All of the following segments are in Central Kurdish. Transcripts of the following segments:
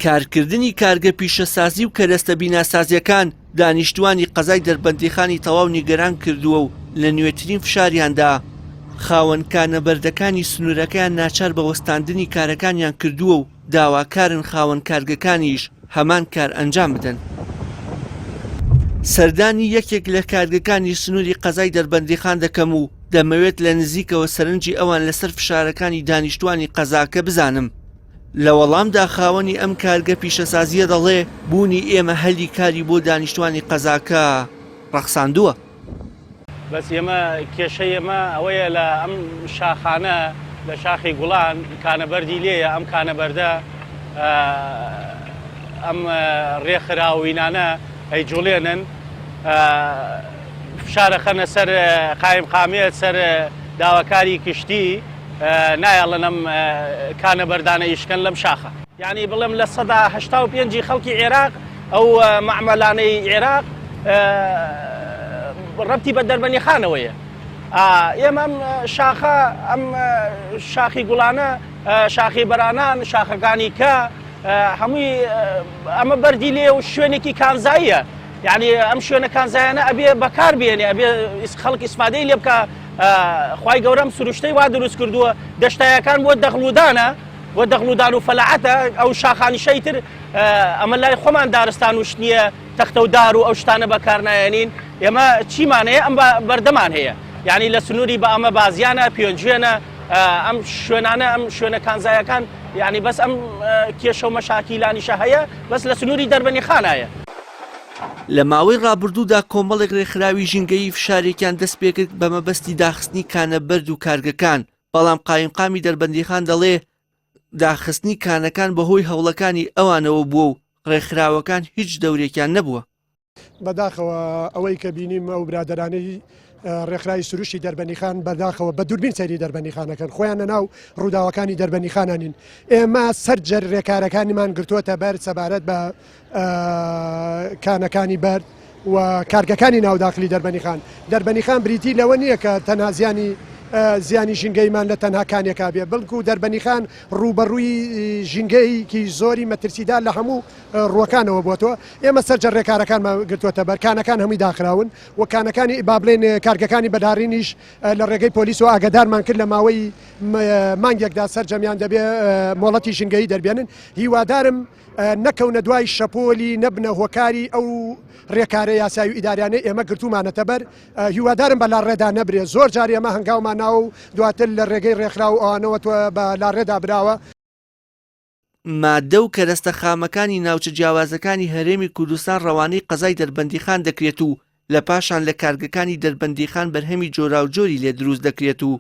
کارکردنی کارگە پیشەسازی و کەرەستە بیناسازیەکان دانیشتوانی قەزای دەربەندیخانی تەواو نیگەران کردووە و لە نوێترین فشاریاندا خاوەنکانە بەردەکانی سنوورەکەیان ناچار بە وەستاندنی کارەکانیان کردووە و داواکارن خاوەن کارگەکانیش هەمان کار ئەنجام بدەن. سەردانی یەکێک لە کارگەکانی سنووری قەزای دەربەندیخان دەکەم و دەمەوێت لە نزیکەوە سەرنجی ئەوان لەسەر فشارەکانی دانیشتوانی قەزاکە بزانم. لە وەڵامدا خاوەنی ئەم کارگە پیشەسازیە دەڵێ بوونی ئێمە هەلی کاری بۆ دانیشتوانی قەزاکە ڕەخساندووە. بەس ئێمە کێشەی ئێمە ئەوەیە لە ئەم شاخانە لە شاخی گوڵان کانەبەردی لێیە ئەم کانەبەردە ئەم ڕێکخراوینانە ئەیجوڵێنن فشارە خەنە سەر قایم قامێت سەر داواکاری کشتی نایەڵەن ئەم کانەبەردانە ئیشکەن لەم شاخە. یعنی بڵێم لە 85 خەڵکی عێراق ئەو مەعمەلانەی عێراق ڕەبتی بە دەربەندیخانەوەیە. ئێمە ئەم شاخە ئەم شاخی گوڵانە شاخی بەرانان شاخەکانی کە هەمووی ئەمە بەردی لێ و شوێنێکی کانزاییە. یعنی ئەم شوێنە کانزایانە ئەبێ بەکار بێنێ ئەبێ خەڵک ئیسفادەی لێ بکە. خوای گەورەم سروشتەی وا دروست کردووە دەشتایەکان بۆ دەغڵودانە بۆ دەغڵودان و فەلاعەتە ئەو شاخانی شەیتر ئەمە لای خۆمان دارستان وشت نییە تەختە و دار و ئەو شتانە بەکار نایەنین. ئێمە چیمان هەیە ئەم بەردەمان هەیە. یعنی لە سنووری بە ئەمە بازیانە پێنجێنە ئەم شوێنانە ئەم شوێنە کانزایەکان یعنی بەس ئەم کێشە و مەشاکیلانیشە هەیە بەس لە سنووری دەربەندیخانایە. لە ماوەی ڕابردوودا کۆمەڵێک ڕێکخراوی ژینگەی فشارێکیان دەست پێکرد بە مەبەستی داخستنی کانەبەرد و کارگەکان، بەڵام قایمقامی دەربەندیخان دەڵێ داخستنی کانەکان بەهۆی هەوڵەکانی ئەوانەوە بووە و ڕێکخراوەکان هیچ دەورێکیان نەبووە. بەداخەوە ئەوەی کە بینیم ئەو برادرانەی ڕێکخراوی سروشتی دەربەندیخان بەداخەوە بە دووربین سەیری دەربەندیخانەکەن خۆیان ناو ڕووداوەکانی دەربەندیخانانین. ئێمە سەرجەر ڕێکارەکانیمان گرتووەتە بەر سەبارەت بە کانەکانی بەرد و کارگەکانی ناوداخلی دەربەندیخان بریتی لەوە نییە کە تەنها زیانی ژینگەیمان لە تەنها کانێکا بێ، بەڵکو دەربەندیخان ڕوبەڕووی ژینگەیەکی زۆری مەترسیدا لە هەموو ڕووەکانەوە بووەتەوە. ئێمە سەرجەر ڕێکارەکانمان گرتووەتە بەر کانەکان هەمووی داخراون و کانەکانی با بڵێن کارگەکانی بەدارینیش لە ڕێگەی پۆلیس و ئاگادارمان کرد لە ماوەی مانگێکدا سەرجەمیان دەبێ مۆڵەتی ژینگەیی دەربێنن. هیوادارم نەکەونە دوای شەپۆلی نەبنە هۆکاری ئەو ڕێکارە یاسایی و ئیداریانەی ئێمە گرتومانەتە بەر. هیوادارم بە لاڕێدا نەبرێ. زۆر جار ئێمە هەنگاومان ناو و دواتر لە ڕێگەی ڕێکخراو ئەوانەوە بە لاڕێدا براوە. مادە و کەرەستە خامەکانی ناوچە جیاوازەکانی هەرێمی کوردستان ڕەوانەی قەزای دەربەندیخان دەکرێت و لە پاشان لە کارگەکانی دەربەندیخان بەرهەمی جۆرا و جۆری لێ دروست دەکرێت و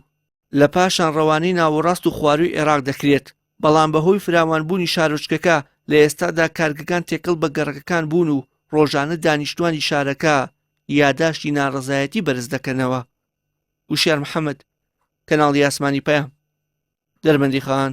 لە پاشان ڕەوانەی ناوەڕاست و خواروی عێراق دەکرێت. بەڵام بەهۆی فراوانبوونی شارۆچکەکە لە ئێستادا کارگەکان تێکەڵ بە گەڕەکەکان بوون و ڕۆژانە دانیشتوانی شارەکە یاداشتی ناڕەزایەتی بەرز دەکەنەوە. وشیار محەممەد، کەناڵی ئاسمانی پەیام، دەربەندیخان.